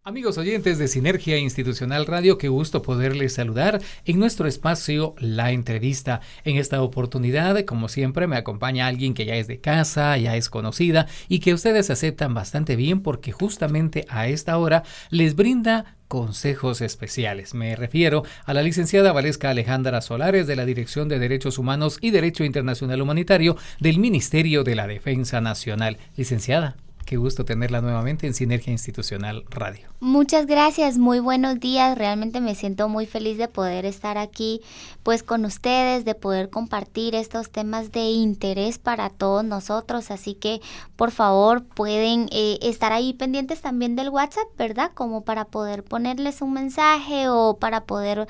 Amigos oyentes de Sinergia Institucional Radio, qué gusto poderles saludar en nuestro espacio La Entrevista. En esta oportunidad, como siempre, me acompaña alguien que ya es de casa, ya es conocida y que ustedes aceptan bastante bien porque justamente a esta hora les brinda consejos especiales. Me refiero a la licenciada Valesca Alejandra Solares de la Dirección de Derechos Humanos y Derecho Internacional Humanitario del Ministerio de la Defensa Nacional. Licenciada, qué gusto tenerla nuevamente en Sinergia Institucional Radio. Muchas gracias, muy buenos días. Realmente me siento muy feliz de poder estar aquí pues con ustedes, de poder compartir estos temas de interés para todos nosotros. Así que por favor pueden estar ahí pendientes también del WhatsApp, ¿verdad? Como para poder ponerles un mensaje o para poder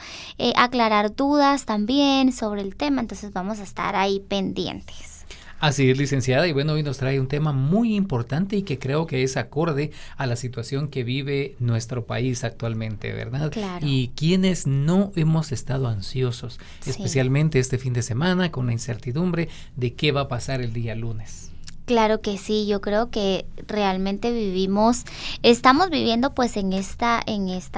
aclarar dudas también sobre el tema. Entonces vamos a estar ahí pendientes. Así es, licenciada, y bueno, hoy nos trae un tema muy importante y que creo que es acorde a la situación que vive nuestro país actualmente, ¿verdad? Claro. Y quienes no hemos estado ansiosos, Sí. especialmente este fin de semana, con la incertidumbre de qué va a pasar el día lunes. Claro que sí, yo creo que realmente estamos viviendo pues en esta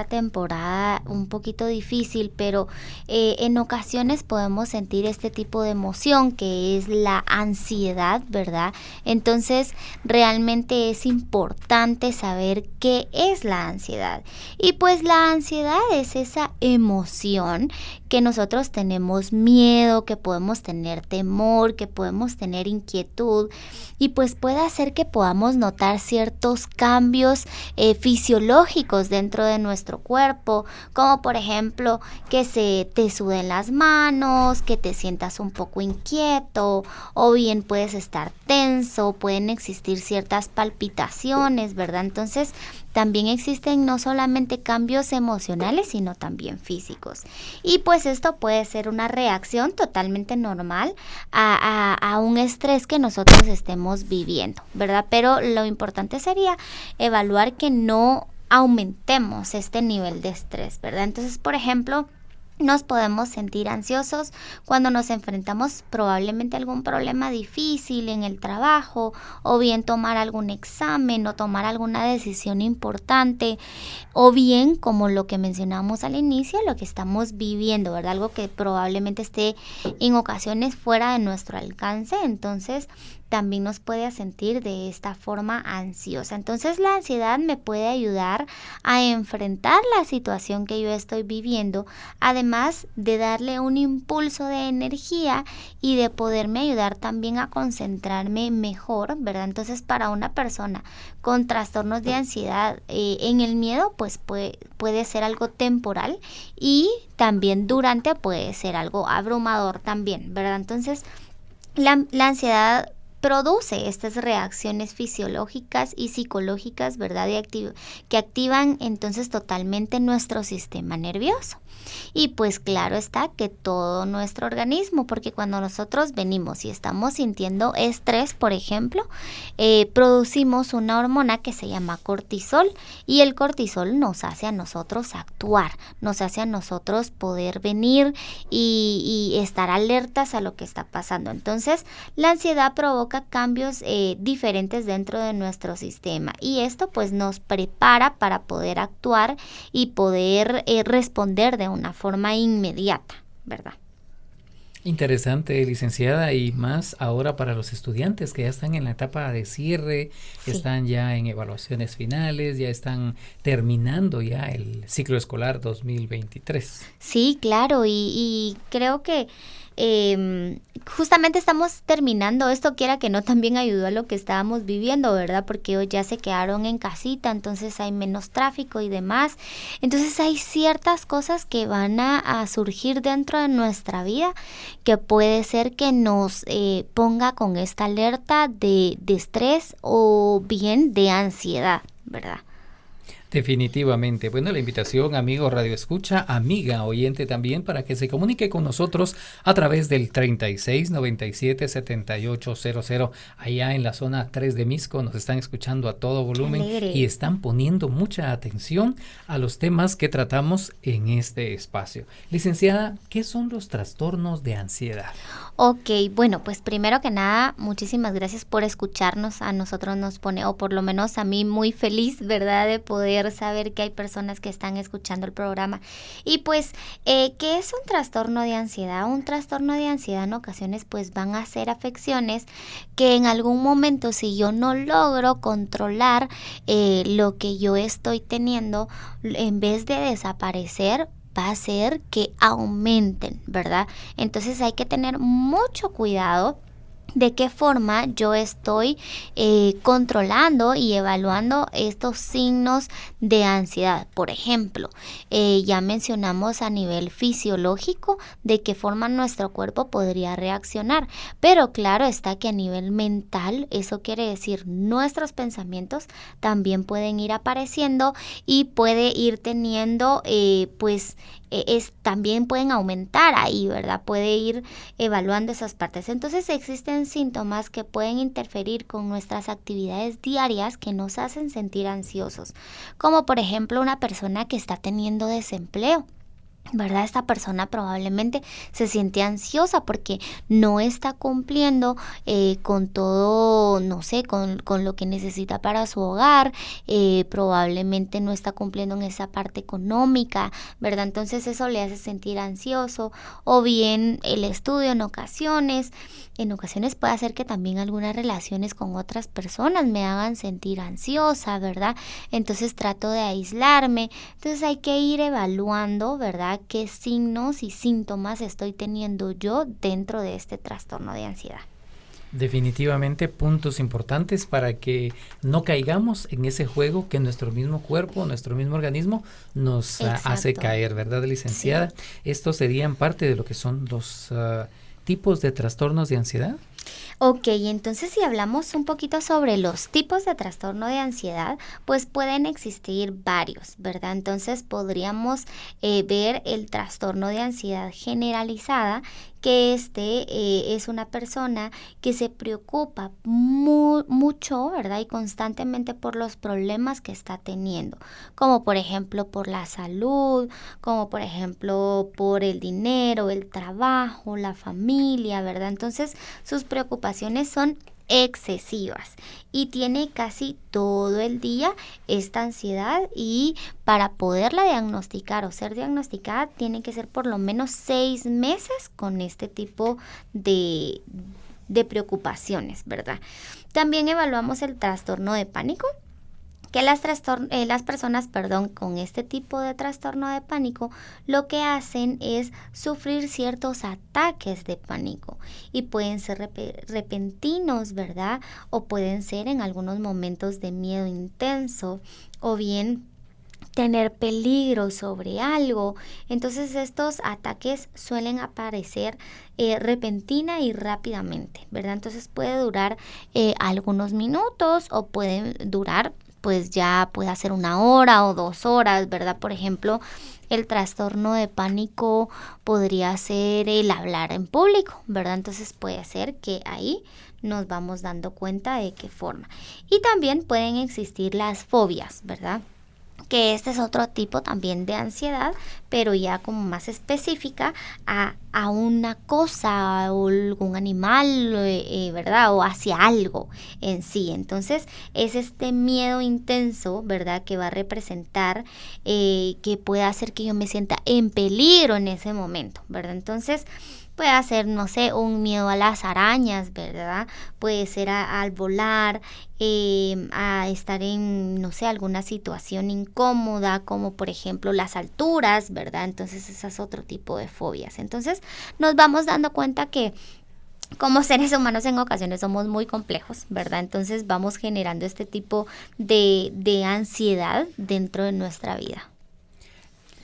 temporada un poquito difícil, pero en ocasiones podemos sentir este tipo de emoción que es la ansiedad, ¿verdad? Entonces realmente es importante saber qué es la ansiedad. Y pues la ansiedad es esa emoción que nosotros tenemos miedo, que podemos tener temor, que podemos tener inquietud. Y pues puede hacer que podamos notar ciertos cambios fisiológicos dentro de nuestro cuerpo, como por ejemplo que se te suden las manos, que te sientas un poco inquieto, o bien puedes estar tenso, pueden existir ciertas palpitaciones, ¿verdad? Entonces también existen no solamente cambios emocionales, sino también físicos. Y pues esto puede ser una reacción totalmente normal a un estrés que nosotros estemos viviendo, ¿verdad? Pero lo importante sería evaluar que no aumentemos este nivel de estrés, ¿verdad? Entonces, por ejemplo, nos podemos sentir ansiosos cuando nos enfrentamos probablemente a algún problema difícil en el trabajo, o bien tomar algún examen o tomar alguna decisión importante, o bien como lo que mencionamos al inicio, lo que estamos viviendo, ¿verdad? Algo que probablemente esté en ocasiones fuera de nuestro alcance, entonces también nos puede sentir de esta forma ansiosa. Entonces la ansiedad me puede ayudar a enfrentar la situación que yo estoy viviendo, además de darle un impulso de energía y de poderme ayudar también a concentrarme mejor, ¿verdad? Entonces para una persona con trastornos de ansiedad, en el miedo pues puede ser algo temporal, y también durante puede ser algo abrumador también, ¿verdad? Entonces la ansiedad produce estas reacciones fisiológicas y psicológicas, ¿verdad? Que activan entonces totalmente nuestro sistema nervioso. Y pues claro está que todo nuestro organismo, porque cuando nosotros venimos y estamos sintiendo estrés, por ejemplo, producimos una hormona que se llama cortisol, y el cortisol nos hace a nosotros actuar, nos hace a nosotros poder venir y estar alertas a lo que está pasando. Entonces, la ansiedad provoca cambios diferentes dentro de nuestro sistema, y esto pues nos prepara para poder actuar y poder responder de una forma inmediata, ¿verdad? Interesante, licenciada, y más ahora para los estudiantes que ya están en la etapa de cierre, Sí. están ya en evaluaciones finales, ya están terminando ya el ciclo escolar 2023. Sí, claro, y creo que justamente estamos terminando esto, quiera que no, también ayudó a lo que estábamos viviendo, ¿verdad? Porque hoy ya se quedaron en casita, entonces hay menos tráfico y demás. Entonces hay ciertas cosas que van a surgir dentro de nuestra vida que puede ser que nos ponga con esta alerta de estrés o bien de ansiedad, ¿verdad? Definitivamente. Bueno, la invitación, amigo Radio Escucha, amiga oyente también, para que se comunique con nosotros a través del 36 97 78 00. Allá en la zona 3 de Misco nos están escuchando a todo volumen y están poniendo mucha atención a los temas que tratamos en este espacio. Licenciada, ¿qué son los trastornos de ansiedad? Ok, bueno, pues primero que nada, muchísimas gracias por escucharnos. A nosotros nos pone, o por lo menos a mí, muy feliz, ¿verdad?, de poder poder saber que hay personas que están escuchando el programa. Y pues, ¿qué es un trastorno de ansiedad? Un trastorno de ansiedad en ocasiones pues van a ser afecciones que en algún momento, si yo no logro controlar lo que yo estoy teniendo, en vez de desaparecer, va a hacer que aumenten, ¿verdad? Entonces hay que tener mucho cuidado de qué forma yo estoy controlando y evaluando estos signos de ansiedad. Por ejemplo, ya mencionamos a nivel fisiológico de qué forma nuestro cuerpo podría reaccionar, pero claro está que a nivel mental, eso quiere decir nuestros pensamientos también pueden ir apareciendo y puede ir teniendo también pueden aumentar ahí, ¿verdad? Puede ir evaluando esas partes. Entonces existen síntomas que pueden interferir con nuestras actividades diarias que nos hacen sentir ansiosos, como por ejemplo una persona que está teniendo desempleo, ¿verdad? Esta persona probablemente se siente ansiosa porque no está cumpliendo con todo, no sé, con lo que necesita para su hogar, probablemente no está cumpliendo en esa parte económica, ¿verdad? Entonces eso le hace sentir ansioso, o bien el estudio en ocasiones puede hacer que también algunas relaciones con otras personas me hagan sentir ansiosa, ¿verdad? Entonces trato de aislarme. Entonces hay que ir evaluando, ¿verdad?, qué signos y síntomas estoy teniendo yo dentro de este trastorno de ansiedad. Definitivamente puntos importantes para que no caigamos en ese juego que nuestro mismo cuerpo, nuestro mismo organismo nos hace caer, ¿verdad, licenciada? Sí. Estos serían parte de lo que son los tipos de trastornos de ansiedad. Ok, entonces si hablamos un poquito sobre los tipos de trastorno de ansiedad, pues pueden existir varios, ¿verdad? Entonces podríamos ver el trastorno de ansiedad generalizada, que es una persona que se preocupa mucho, ¿verdad? Y constantemente por los problemas que está teniendo, como por ejemplo por la salud, como por ejemplo por el dinero, el trabajo, la familia, ¿verdad? Entonces sus preocupaciones son excesivas y tiene casi todo el día esta ansiedad, y para poderla diagnosticar o ser diagnosticada tiene que ser por lo menos 6 meses con este tipo de preocupaciones, ¿verdad? También evaluamos el trastorno de pánico, que las personas con este tipo de trastorno de pánico lo que hacen es sufrir ciertos ataques de pánico y pueden ser repentinos, ¿verdad? O pueden ser en algunos momentos de miedo intenso, o bien tener peligro sobre algo. Entonces estos ataques suelen aparecer repentina y rápidamente, ¿verdad? Entonces puede durar algunos minutos, o puede durar pues ya puede ser 1 hora o 2 horas, ¿verdad? Por ejemplo, el trastorno de pánico podría ser el hablar en público, ¿verdad? Entonces puede ser que ahí nos vamos dando cuenta de qué forma. Y también pueden existir las fobias, ¿verdad?, que este es otro tipo también de ansiedad, pero ya como más específica a una cosa o algún animal, ¿verdad? O hacia algo en sí. Entonces es este miedo intenso, ¿verdad?, que va a representar que puede hacer que yo me sienta en peligro en ese momento, ¿verdad? Entonces puede ser, no sé, un miedo a las arañas, ¿verdad? Puede ser al volar, a estar en, no sé, alguna situación incómoda, como por ejemplo las alturas, ¿verdad? Entonces ese es otro tipo de fobias. Entonces nos vamos dando cuenta que como seres humanos en ocasiones somos muy complejos, ¿verdad? Entonces vamos generando este tipo de ansiedad dentro de nuestra vida.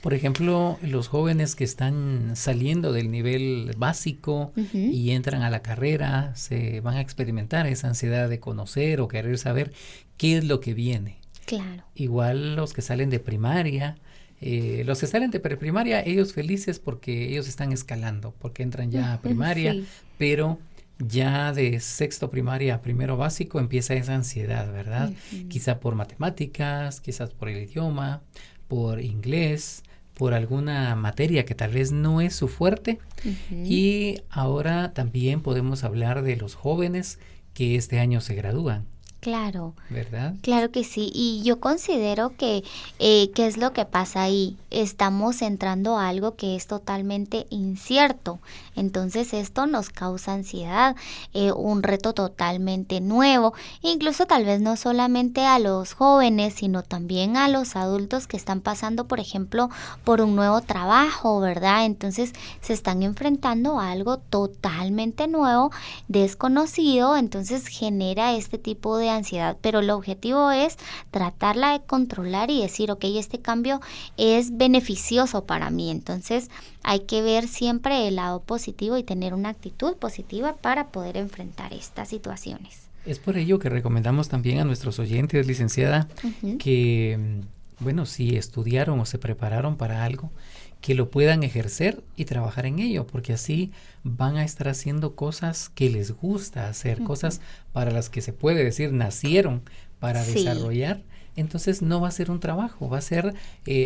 Por ejemplo, los jóvenes que están saliendo del nivel básico y entran a la carrera, se van a experimentar esa ansiedad de conocer o querer saber qué es lo que viene. Claro. Igual los que salen de primaria, los que salen de preprimaria, ellos felices porque ellos están escalando, porque entran ya a primaria, sí. Pero ya de sexto primaria a primero básico empieza esa ansiedad, ¿verdad? Quizá por matemáticas, quizás por el idioma, por inglés, por alguna materia que tal vez no es su fuerte. Y ahora también podemos hablar de los jóvenes que este año se gradúan. Claro. ¿Verdad? Claro que sí, y yo considero que, ¿qué es lo que pasa ahí? Estamos entrando a algo que es totalmente incierto, entonces esto nos causa ansiedad, un reto totalmente nuevo, incluso tal vez no solamente a los jóvenes, sino también a los adultos que están pasando, por ejemplo, por un nuevo trabajo, ¿verdad? Entonces se están enfrentando a algo totalmente nuevo, desconocido, entonces genera este tipo de ansiedad, pero el objetivo es tratarla de controlar y decir, ok, este cambio es beneficioso para mí, entonces hay que ver siempre el lado positivo y tener una actitud positiva para poder enfrentar estas situaciones. Es por ello que recomendamos también a nuestros oyentes, licenciada, Uh-huh. que, bueno, si estudiaron o se prepararon para algo, que lo puedan ejercer y trabajar en ello, porque así van a estar haciendo cosas que les gusta hacer, Uh-huh. cosas para las que se puede decir nacieron para Sí. desarrollar. Entonces no va a ser un trabajo, va a ser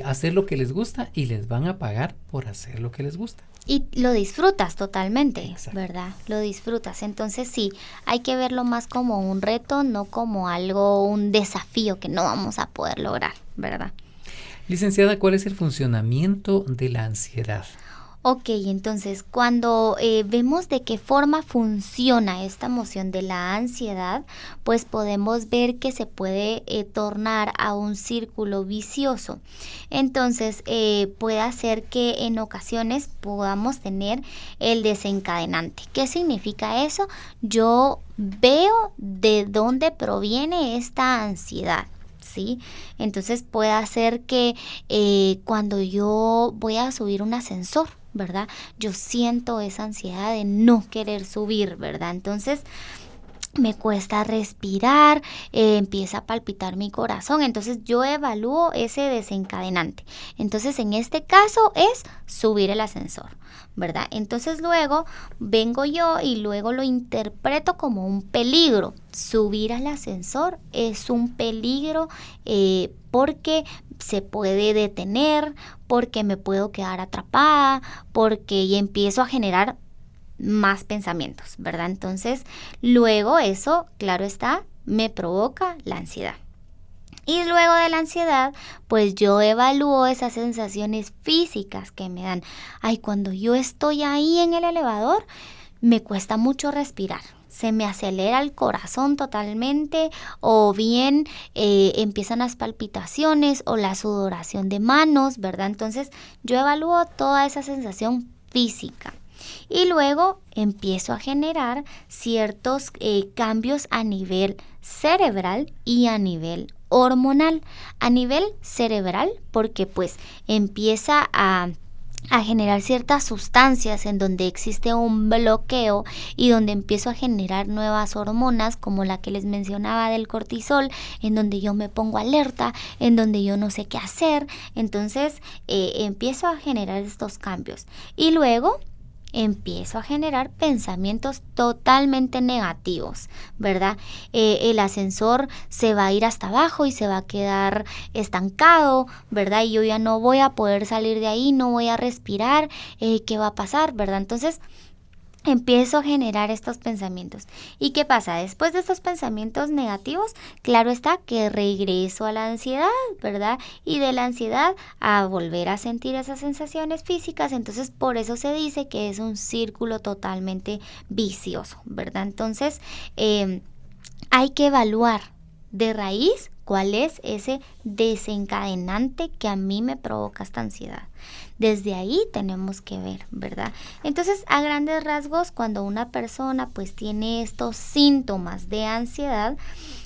hacer lo que les gusta y les van a pagar por hacer lo que les gusta. Y lo disfrutas totalmente, Exacto. ¿verdad? Lo disfrutas. Entonces sí, hay que verlo más como un reto, no como algo, un desafío que no vamos a poder lograr, ¿verdad? Licenciada, ¿cuál es el funcionamiento de la ansiedad? Ok, entonces cuando vemos de qué forma funciona esta emoción de la ansiedad, pues podemos ver que se puede tornar a un círculo vicioso. Entonces puede hacer que en ocasiones podamos tener el desencadenante. ¿Qué significa eso? Yo veo de dónde proviene esta ansiedad. ¿Sí? Entonces puede hacer que cuando yo voy a subir un ascensor, ¿verdad? Yo siento esa ansiedad de no querer subir, ¿verdad? Entonces me cuesta respirar, empieza a palpitar mi corazón, entonces yo evalúo ese desencadenante. Entonces en este caso es subir el ascensor, ¿verdad? Entonces luego vengo yo y luego lo interpreto como un peligro. Subir al ascensor es un peligro porque se puede detener, porque me puedo quedar atrapada, porque ya empiezo a generar más pensamientos, ¿verdad? Entonces, luego eso, claro está, me provoca la ansiedad. Y luego de la ansiedad, pues yo evalúo esas sensaciones físicas que me dan. Ay, cuando yo estoy ahí en el elevador, me cuesta mucho respirar. Se me acelera el corazón totalmente o bien empiezan las palpitaciones o la sudoración de manos, ¿verdad? Entonces, yo evalúo toda esa sensación física. Y luego empiezo a generar ciertos cambios a nivel cerebral y a nivel hormonal. A nivel cerebral, porque pues empieza a generar ciertas sustancias en donde existe un bloqueo y donde empiezo a generar nuevas hormonas como la que les mencionaba del cortisol, en donde yo me pongo alerta, en donde yo no sé qué hacer. Entonces empiezo a generar estos cambios y luego empiezo a generar pensamientos totalmente negativos, ¿verdad? El ascensor se va a ir hasta abajo y se va a quedar estancado, ¿verdad? Y yo ya no voy a poder salir de ahí, no voy a respirar, ¿qué va a pasar, verdad? Entonces empiezo a generar estos pensamientos. ¿Y qué pasa? Después de estos pensamientos negativos, claro está que regreso a la ansiedad, ¿verdad? Y de la ansiedad a volver a sentir esas sensaciones físicas. Entonces, por eso se dice que es un círculo totalmente vicioso, ¿verdad? Entonces, hay que evaluar de raíz cuál es ese desencadenante que a mí me provoca esta ansiedad. Desde ahí tenemos que ver, ¿verdad? Entonces, a grandes rasgos, cuando una persona pues tiene estos síntomas de ansiedad,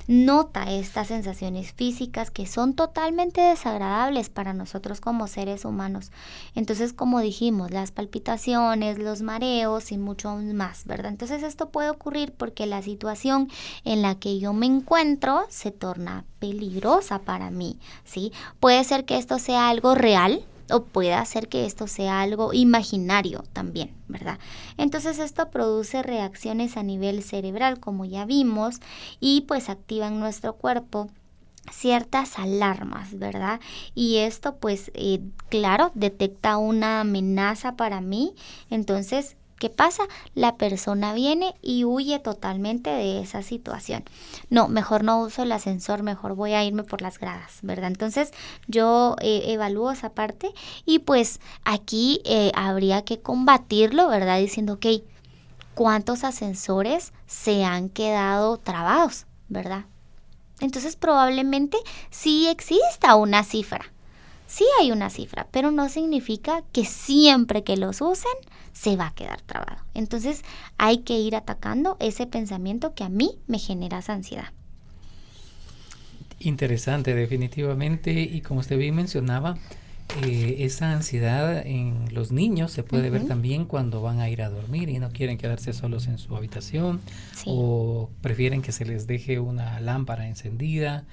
nota estas sensaciones físicas que son totalmente desagradables para nosotros como seres humanos. Entonces, como dijimos, las palpitaciones, los mareos y mucho más, ¿verdad? Entonces, esto puede ocurrir porque la situación en la que yo me encuentro se torna peligrosa para mí, ¿sí? Puede ser que esto sea algo real, o puede hacer que esto sea algo imaginario también, ¿verdad? Entonces esto produce reacciones a nivel cerebral, como ya vimos, y pues activa en nuestro cuerpo ciertas alarmas, ¿verdad? Y esto pues, claro, detecta una amenaza para mí, entonces ¿Qué pasa? La persona viene y huye totalmente de esa situación. No, mejor no uso el ascensor, mejor voy a irme por las gradas, ¿verdad? Entonces yo evalúo esa parte y pues aquí habría que combatirlo, ¿verdad? Diciendo, ok, ¿cuántos ascensores se han quedado trabados, ¿verdad? Entonces probablemente sí exista una cifra. Sí hay una cifra, pero no significa que siempre que los usen se va a quedar trabado. Entonces hay que ir atacando ese pensamiento que a mí me genera esa ansiedad. Interesante, definitivamente. Y como usted bien mencionaba, esa ansiedad en los niños se puede ver también cuando van a ir a dormir y no quieren quedarse solos en su habitación, o prefieren que se les deje una lámpara encendida,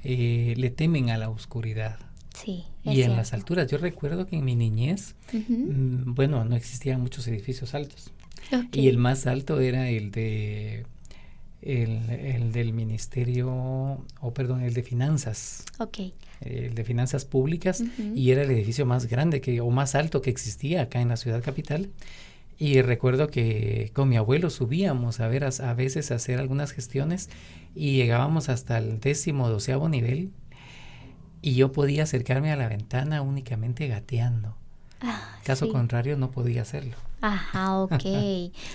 le temen a la oscuridad. Sí, y en las alturas, yo recuerdo que en mi niñez, bueno, no existían muchos edificios altos. Y el más alto era el del ministerio, el de finanzas. El de finanzas públicas, y era el edificio más grande o más alto que existía acá en la ciudad capital. Y recuerdo que con mi abuelo subíamos a veces a hacer algunas gestiones y llegábamos hasta el 10º, 12º nivel. Y yo podía acercarme a la ventana únicamente gateando. Caso contrario, no podía hacerlo. Ajá, ok.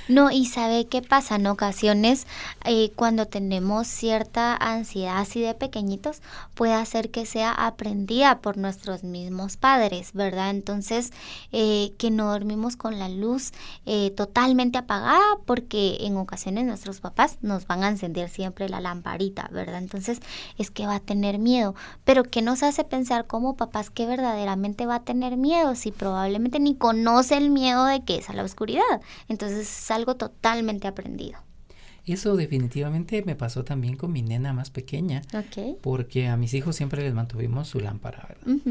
No, y ¿sabe qué pasa? En ocasiones, cuando tenemos cierta ansiedad así de pequeñitos, puede hacer que sea aprendida por nuestros mismos padres, ¿verdad? Entonces, que no dormimos con la luz totalmente apagada, porque en ocasiones nuestros papás nos van a encender siempre la lamparita, ¿verdad? Entonces, es que va a tener miedo. Pero ¿qué nos hace pensar como papás que verdaderamente va a tener miedo si probablemente ni conoce el miedo de que es a la oscuridad? Entonces es algo totalmente aprendido. Eso definitivamente me pasó también con mi nena más pequeña, porque a mis hijos siempre les mantuvimos su lámpara, ¿verdad?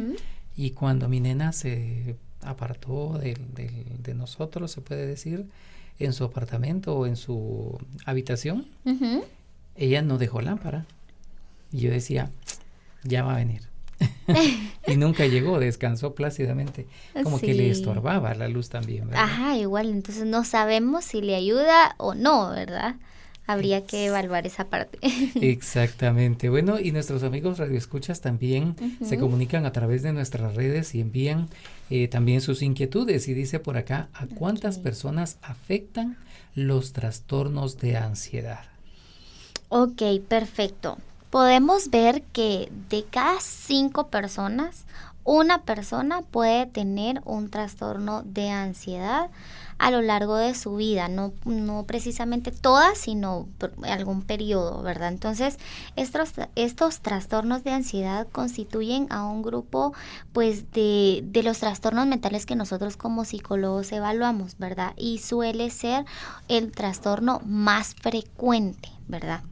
Y cuando mi nena se apartó de nosotros, se puede decir, en su apartamento o en su habitación, ella no dejó lámpara. Y yo decía, ya va a venir. Y nunca llegó, descansó plácidamente, como que le estorbaba la luz también, ¿verdad? Ajá, igual, entonces no sabemos si le ayuda o no, ¿verdad? Habría que evaluar esa parte. Exactamente. Bueno, y nuestros amigos radioescuchas también se comunican a través de nuestras redes y envían también sus inquietudes. Y dice por acá, ¿a cuántas personas afectan los trastornos de ansiedad? Ok, perfecto. Podemos ver que de cada 5 personas, una persona puede tener un trastorno de ansiedad a lo largo de su vida, no precisamente todas, sino algún periodo, ¿verdad? Entonces, estos trastornos de ansiedad constituyen a un grupo, pues, de los trastornos mentales que nosotros como psicólogos evaluamos, ¿verdad? Y suele ser el trastorno más frecuente, ¿verdad?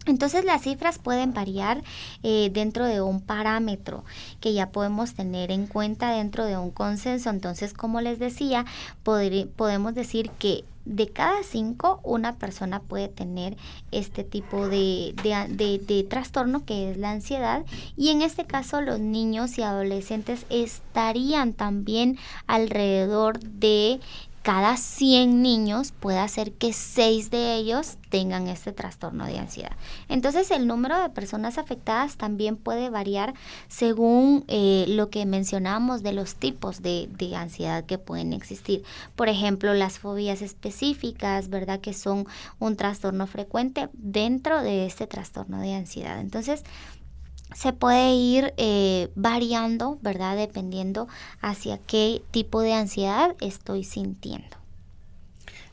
Entonces las cifras pueden variar dentro de un parámetro que ya podemos tener en cuenta dentro de un consenso. Entonces, como les decía, podemos decir que de cada 5, una persona puede tener este tipo de trastorno, que es la ansiedad, y en este caso los niños y adolescentes estarían también alrededor de cada 100 niños. Puede hacer que 6 de ellos tengan este trastorno de ansiedad. Entonces el número de personas afectadas también puede variar según lo que mencionamos de los tipos de ansiedad que pueden existir. Por ejemplo, las fobias específicas, ¿verdad? Que son un trastorno frecuente dentro de este trastorno de ansiedad. Entonces, se puede ir variando, ¿verdad? Dependiendo hacia qué tipo de ansiedad estoy sintiendo.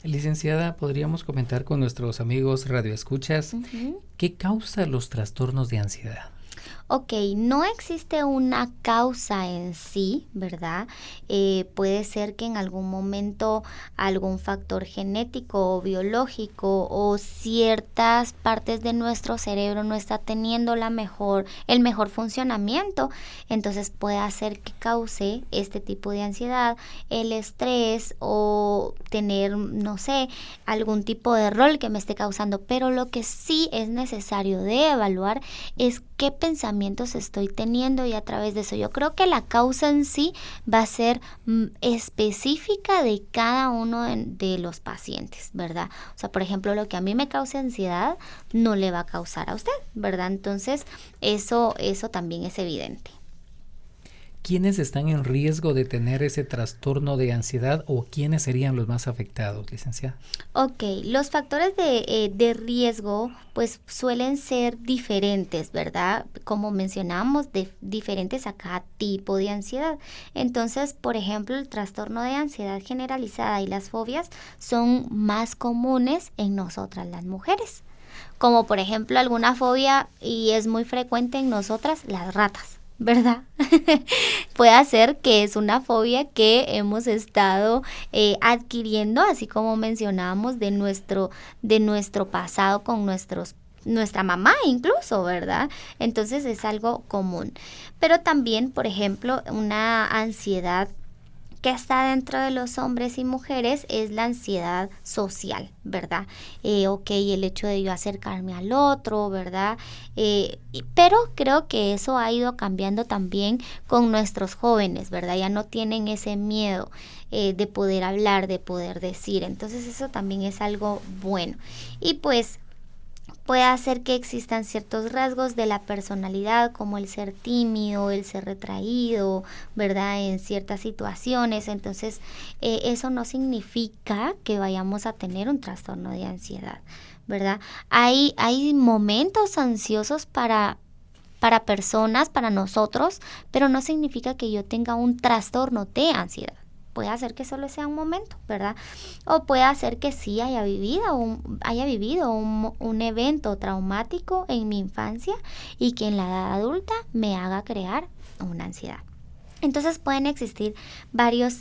Licenciada, ¿podríamos comentar con nuestros amigos radioescuchas qué causa los trastornos de ansiedad? Ok, no existe una causa en sí, ¿verdad? Puede ser que en algún momento algún factor genético o biológico o ciertas partes de nuestro cerebro no está teniendo el mejor funcionamiento, entonces puede hacer que cause este tipo de ansiedad, el estrés o tener, no sé, algún tipo de rol que me esté causando. Pero lo que sí es necesario de evaluar es qué pensamientos estoy teniendo y a través de eso. Yo creo que la causa en sí va a ser específica de cada uno de los pacientes, ¿verdad? O sea, por ejemplo, lo que a mí me causa ansiedad no le va a causar a usted, ¿verdad? Entonces, eso también es evidente. ¿Quiénes están en riesgo de tener ese trastorno de ansiedad o quiénes serían los más afectados, licenciada? Ok, los factores de riesgo pues suelen ser diferentes, ¿verdad? Como mencionamos, diferentes a cada tipo de ansiedad. Entonces, por ejemplo, el trastorno de ansiedad generalizada y las fobias son más comunes en nosotras las mujeres. Como por ejemplo alguna fobia, y es muy frecuente en nosotras, las ratas, ¿verdad? Puede ser que es una fobia que hemos estado adquiriendo, así como mencionábamos de nuestro pasado con nuestra mamá incluso, ¿verdad? Entonces es algo común. Pero también, por ejemplo, una ansiedad que está dentro de los hombres y mujeres es la ansiedad social, ¿verdad? El hecho de yo acercarme al otro, ¿verdad? Pero creo que eso ha ido cambiando también con nuestros jóvenes, ¿verdad? Ya no tienen ese miedo de poder hablar, de poder decir. Entonces eso también es algo bueno. Y pues puede hacer que existan ciertos rasgos de la personalidad, como el ser tímido, el ser retraído, ¿verdad? En ciertas situaciones. Entonces, eso no significa que vayamos a tener un trastorno de ansiedad, ¿verdad? Hay momentos ansiosos para personas, para nosotros, pero no significa que yo tenga un trastorno de ansiedad. Puede hacer que solo sea un momento, ¿verdad? O puede hacer que sí haya vivido un evento traumático en mi infancia y que en la edad adulta me haga crear una ansiedad. Entonces pueden existir varios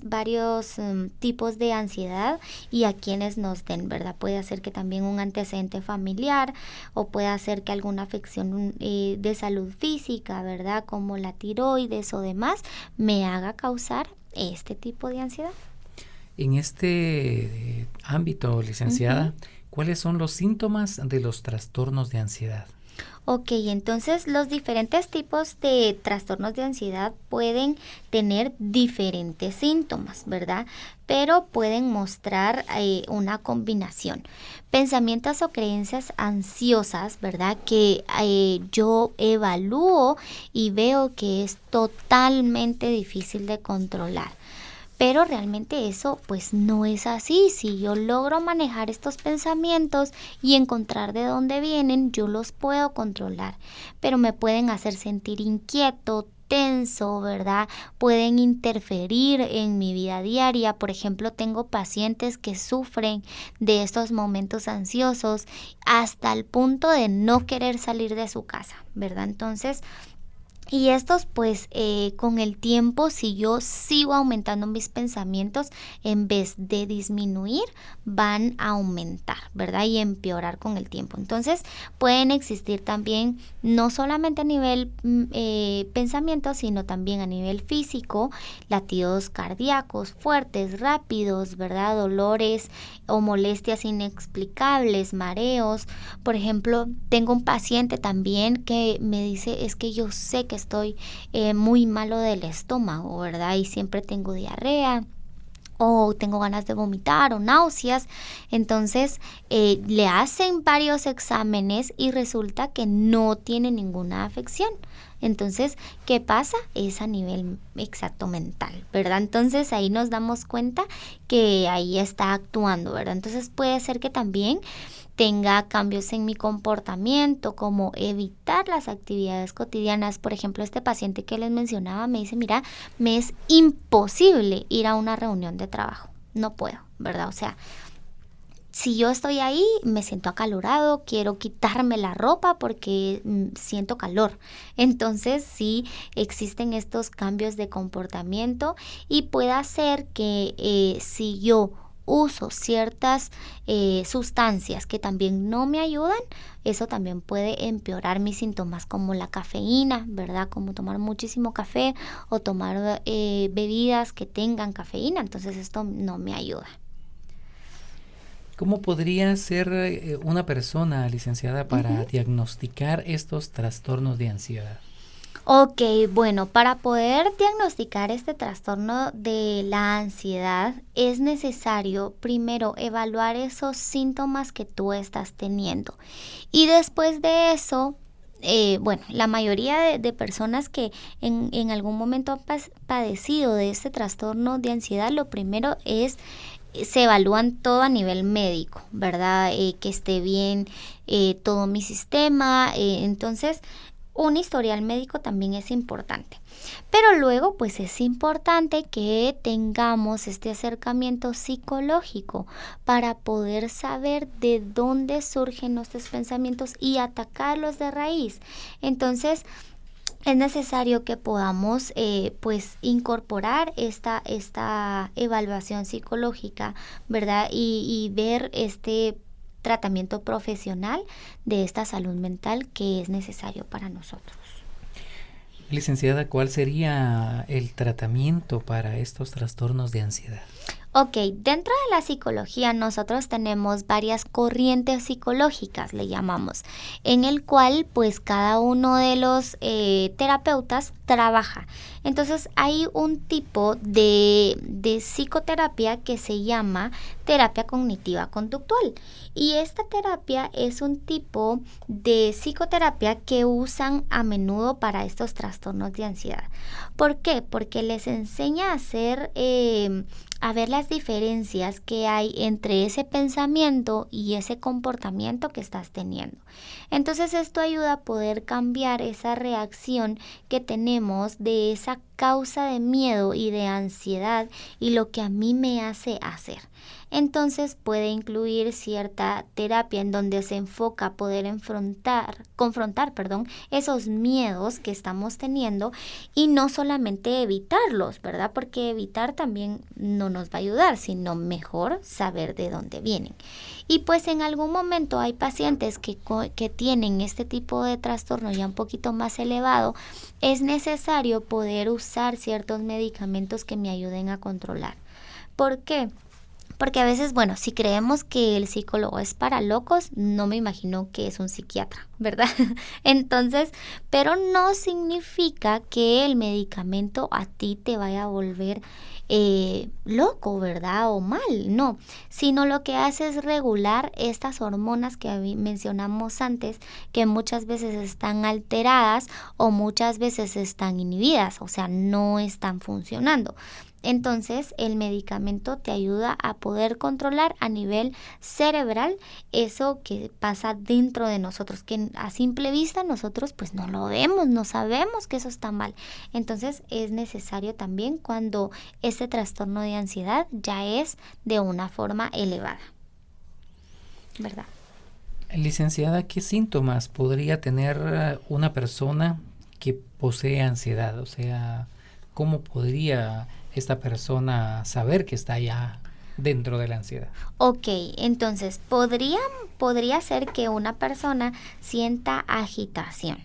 tipos de ansiedad y a quienes nos den, ¿verdad? Puede ser que también un antecedente familiar o puede ser que alguna afección de salud física, ¿verdad? Como la tiroides o demás, me haga causar este tipo de ansiedad. En este ámbito, licenciada, ¿cuáles son los síntomas de los trastornos de ansiedad? Ok, entonces los diferentes tipos de trastornos de ansiedad pueden tener diferentes síntomas, ¿verdad? Pero pueden mostrar una combinación. Pensamientos o creencias ansiosas, ¿verdad? Que yo evalúo y veo que es totalmente difícil de controlar. Pero realmente eso pues no es así. Si yo logro manejar estos pensamientos y encontrar de dónde vienen, yo los puedo controlar. Pero me pueden hacer sentir inquieto, tenso, ¿verdad? Pueden interferir en mi vida diaria. Por ejemplo, tengo pacientes que sufren de estos momentos ansiosos hasta el punto de no querer salir de su casa, ¿verdad? Entonces, y estos pues con el tiempo, si yo sigo aumentando mis pensamientos, en vez de disminuir, van a aumentar, ¿verdad? Y empeorar con el tiempo. Entonces pueden existir también, no solamente a nivel pensamiento, sino también a nivel físico, latidos cardíacos fuertes, rápidos, ¿verdad? Dolores o molestias inexplicables, mareos. Por ejemplo, tengo un paciente también que me dice, es que yo sé que estoy muy malo del estómago, ¿verdad? Y siempre tengo diarrea o tengo ganas de vomitar o náuseas. Entonces le hacen varios exámenes y resulta que no tiene ninguna afección. Entonces, ¿qué pasa? Es a nivel exacto mental, ¿verdad? Entonces ahí nos damos cuenta que ahí está actuando, ¿verdad? Entonces puede ser que también tenga cambios en mi comportamiento, como evitar las actividades cotidianas. Por ejemplo, este paciente que les mencionaba me dice, mira, me es imposible ir a una reunión de trabajo. No puedo, ¿verdad? O sea, si yo estoy ahí, me siento acalorado, quiero quitarme la ropa porque siento calor. Entonces, sí existen estos cambios de comportamiento y puede hacer que si yo uso ciertas sustancias que también no me ayudan, eso también puede empeorar mis síntomas, como la cafeína, ¿verdad? Como tomar muchísimo café o tomar bebidas que tengan cafeína. Entonces, esto no me ayuda. ¿Cómo podría ser una persona, licenciada, para diagnosticar estos trastornos de ansiedad? Ok, bueno, para poder diagnosticar este trastorno de la ansiedad es necesario primero evaluar esos síntomas que tú estás teniendo y después de eso, bueno, la mayoría de personas que en algún momento han padecido de este trastorno de ansiedad, lo primero es se evalúan todo a nivel médico, ¿verdad? Que esté bien todo mi sistema, entonces un historial médico también es importante. Pero luego, pues es importante que tengamos este acercamiento psicológico para poder saber de dónde surgen nuestros pensamientos y atacarlos de raíz. Entonces, es necesario que podamos pues incorporar esta evaluación psicológica, ¿verdad? Y ver este tratamiento profesional de esta salud mental que es necesario para nosotros. Licenciada, ¿cuál sería el tratamiento para estos trastornos de ansiedad? Ok, dentro de la psicología nosotros tenemos varias corrientes psicológicas, le llamamos, en el cual pues cada uno de los terapeutas trabaja. Entonces hay un tipo de psicoterapia que se llama terapia cognitiva conductual y esta terapia es un tipo de psicoterapia que usan a menudo para estos trastornos de ansiedad. ¿Por qué? Porque les enseña a ver las diferencias que hay entre ese pensamiento y ese comportamiento que estás teniendo. Entonces esto ayuda a poder cambiar esa reacción que tenemos de esa causa de miedo y de ansiedad y lo que a mí me hace hacer. Entonces puede incluir cierta terapia en donde se enfoca a poder confrontar esos miedos que estamos teniendo y no solamente evitarlos, ¿verdad? Porque evitar también no nos va a ayudar, sino mejor saber de dónde vienen. Y pues en algún momento hay pacientes que tienen este tipo de trastorno ya un poquito más elevado, es necesario poder usar ciertos medicamentos que me ayuden a controlar. ¿Por qué? Porque a veces, bueno, si creemos que el psicólogo es para locos, no me imagino que es un psiquiatra, ¿verdad? Entonces, pero no significa que el medicamento a ti te vaya a volver loco, ¿verdad? O mal, no, sino lo que hace es regular estas hormonas que mencionamos antes, que muchas veces están alteradas o muchas veces están inhibidas, o sea, no están funcionando. Entonces, el medicamento te ayuda a poder controlar a nivel cerebral eso que pasa dentro de nosotros, que a simple vista nosotros pues no lo vemos, no sabemos que eso está mal. Entonces, es necesario también cuando este trastorno de ansiedad ya es de una forma elevada, ¿verdad? Licenciada, ¿qué síntomas podría tener una persona que posee ansiedad? O sea, ¿cómo podría esta persona saber que está ya dentro de la ansiedad? Ok, entonces podría ser que una persona sienta agitación.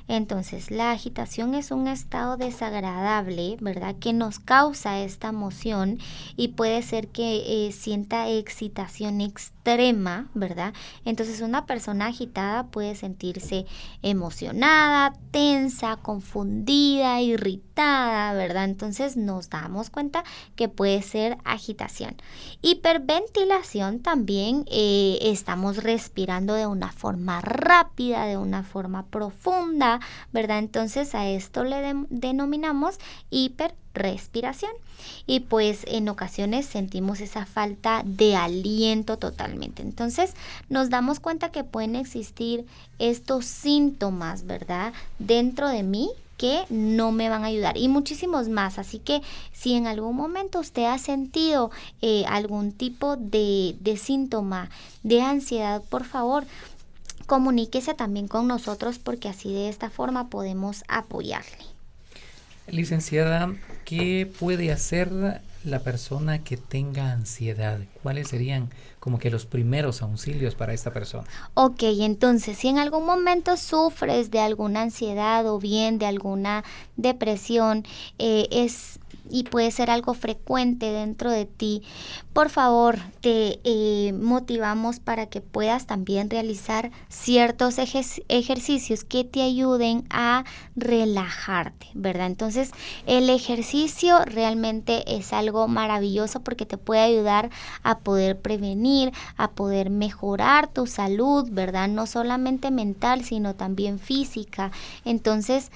Entonces, la agitación es un estado desagradable, ¿verdad? Que nos causa esta emoción y puede ser que sienta excitación extrema, ¿verdad? Entonces, una persona agitada puede sentirse emocionada, tensa, confundida, irritada, ¿verdad? Entonces, nos damos cuenta que puede ser agitación. Hiperventilación también, estamos respirando de una forma rápida, de una forma profunda, ¿verdad? Entonces a esto le denominamos hiperrespiración y pues en ocasiones sentimos esa falta de aliento totalmente. Entonces nos damos cuenta que pueden existir estos síntomas, ¿verdad? Dentro de mí que no me van a ayudar y muchísimos más. Así que si en algún momento usted ha sentido algún tipo de síntoma de ansiedad, por favor, comuníquese también con nosotros porque así de esta forma podemos apoyarle. Licenciada, ¿qué puede hacer la persona que tenga ansiedad? ¿Cuáles serían como que los primeros auxilios para esta persona? Ok, entonces, si en algún momento sufres de alguna ansiedad o bien de alguna depresión, es y puede ser algo frecuente dentro de ti, por favor, te motivamos para que puedas también realizar ciertos ejercicios que te ayuden a relajarte, ¿verdad? Entonces, el ejercicio realmente es algo maravilloso porque te puede ayudar a poder prevenir, a poder mejorar tu salud, ¿verdad? No solamente mental, sino también física. Entonces,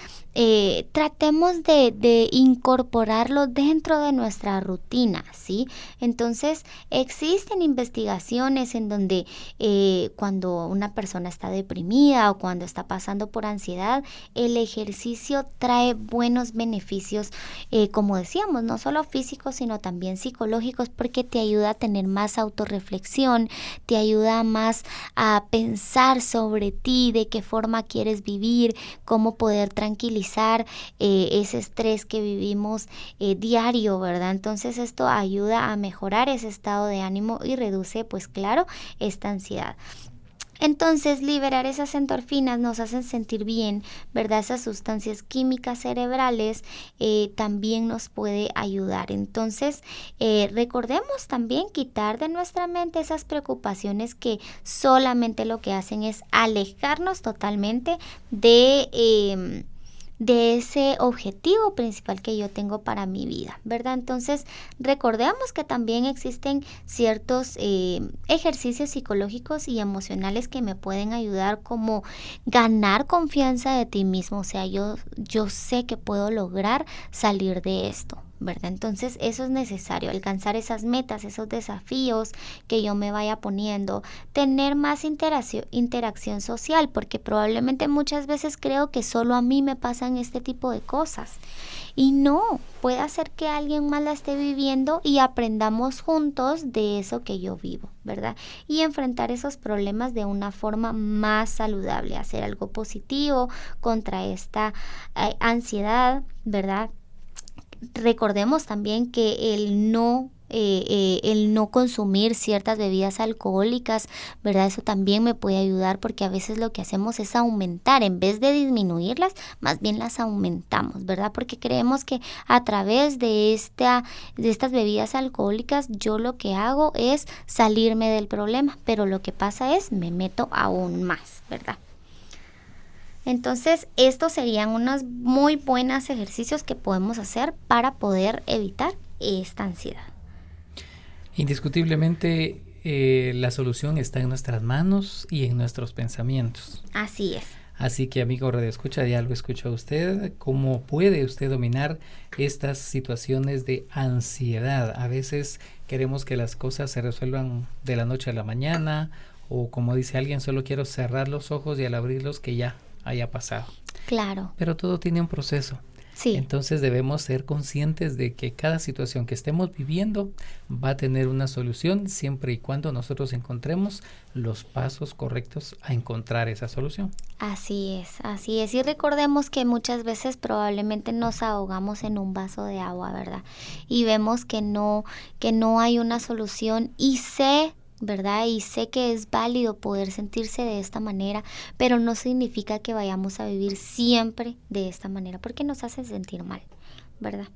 tratemos de incorporarlo dentro de nuestra rutina, ¿sí? Entonces, existen investigaciones en donde cuando una persona está deprimida o cuando está pasando por ansiedad, el ejercicio trae buenos beneficios, como decíamos, no solo físicos, sino también psicológicos, porque te ayuda a tener más autorreflexión, te ayuda más a pensar sobre ti, de qué forma quieres vivir, cómo poder tranquilizar ese estrés que vivimos diario, ¿verdad? Entonces esto ayuda a mejorar ese estado de ánimo y reduce, pues claro, esta ansiedad. Entonces, liberar esas endorfinas nos hacen sentir bien, ¿verdad? Esas sustancias químicas cerebrales también nos puede ayudar. Entonces, recordemos también quitar de nuestra mente esas preocupaciones que solamente lo que hacen es alejarnos totalmente de ese objetivo principal que yo tengo para mi vida, ¿verdad? Entonces, recordemos que también existen ciertos ejercicios psicológicos y emocionales que me pueden ayudar, como ganar confianza de ti mismo. O sea, yo sé que puedo lograr salir de esto, ¿verdad? Entonces eso es necesario, alcanzar esas metas, esos desafíos que yo me vaya poniendo, tener más interacción social, porque probablemente muchas veces creo que solo a mí me pasan este tipo de cosas y no, puede ser que alguien más la esté viviendo y aprendamos juntos de eso que yo vivo, ¿verdad? Y enfrentar esos problemas de una forma más saludable, hacer algo positivo contra esta ansiedad, ¿verdad? Recordemos también que el no consumir ciertas bebidas alcohólicas, ¿verdad? Eso también me puede ayudar, porque a veces lo que hacemos es aumentar, en vez de disminuirlas, más bien las aumentamos, ¿verdad? Porque creemos que a través de estas bebidas alcohólicas yo lo que hago es salirme del problema, pero lo que pasa es me meto aún más, ¿verdad? Entonces, estos serían unos muy buenos ejercicios que podemos hacer para poder evitar esta ansiedad. Indiscutiblemente, la solución está en nuestras manos y en nuestros pensamientos. Así es. Así que, amigo radioescucha, ya lo escuchó usted, ¿cómo puede usted dominar estas situaciones de ansiedad? A veces queremos que las cosas se resuelvan de la noche a la mañana, o como dice alguien, solo quiero cerrar los ojos y al abrirlos que ya haya pasado. Claro. Pero todo tiene un proceso. Sí. Entonces debemos ser conscientes de que cada situación que estemos viviendo va a tener una solución, siempre y cuando nosotros encontremos los pasos correctos a encontrar esa solución. Así es. Y recordemos que muchas veces probablemente nos ahogamos en un vaso de agua, ¿verdad? Y vemos que no hay una solución, y ¿verdad? Y sé que es válido poder sentirse de esta manera, pero no significa que vayamos a vivir siempre de esta manera, porque nos hace sentir mal, ¿verdad?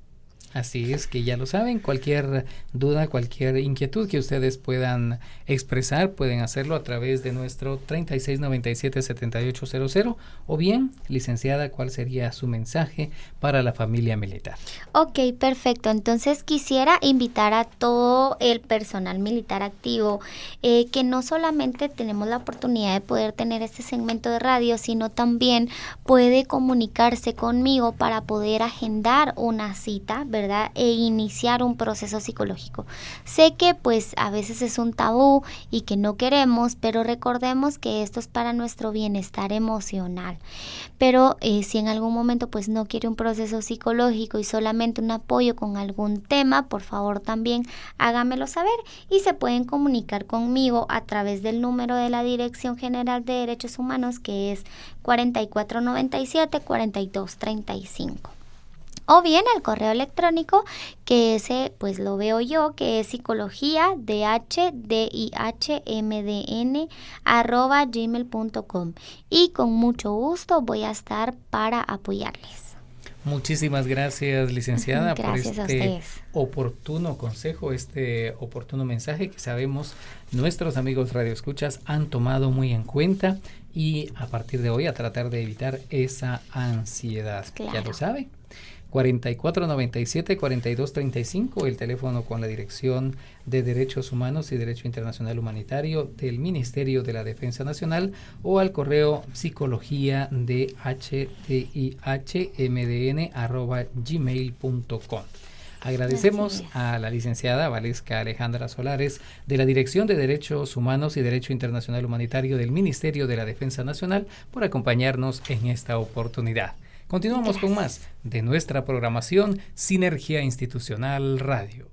Así es, que ya lo saben, cualquier duda, cualquier inquietud que ustedes puedan expresar, pueden hacerlo a través de nuestro 3697-7800, o bien, licenciada, ¿cuál sería su mensaje para la familia militar? Ok, perfecto. Entonces quisiera invitar a todo el personal militar activo, que no solamente tenemos la oportunidad de poder tener este segmento de radio, sino también puede comunicarse conmigo para poder agendar una cita, ¿verdad? E iniciar un proceso psicológico. Sé que pues a veces es un tabú y que no queremos, pero recordemos que esto es para nuestro bienestar emocional. Pero si en algún momento pues no quiere un proceso psicológico y solamente un apoyo con algún tema, por favor también hágamelo saber, y se pueden comunicar conmigo a través del número de la Dirección General de Derechos Humanos, que es 4497-4235. O bien al correo electrónico, que ese pues lo veo yo, que es psicologiadhmdn@gmail.com, y con mucho gusto voy a estar para apoyarles. Muchísimas gracias, licenciada, Gracias por a este ustedes. oportuno consejo, este oportuno mensaje que sabemos nuestros amigos radioescuchas han tomado muy en cuenta, y a partir de hoy a tratar de evitar esa ansiedad. Claro. Ya lo sabe. 4497-4235, el teléfono con la Dirección de Derechos Humanos y Derecho Internacional Humanitario del Ministerio de la Defensa Nacional, o al correo psicología@gmail.com. Agradecemos a la licenciada Valesca Alejandra Solares de la Dirección de Derechos Humanos y Derecho Internacional Humanitario del Ministerio de la Defensa Nacional por acompañarnos en esta oportunidad. Continuamos con más de nuestra programación Sinergia Institucional Radio.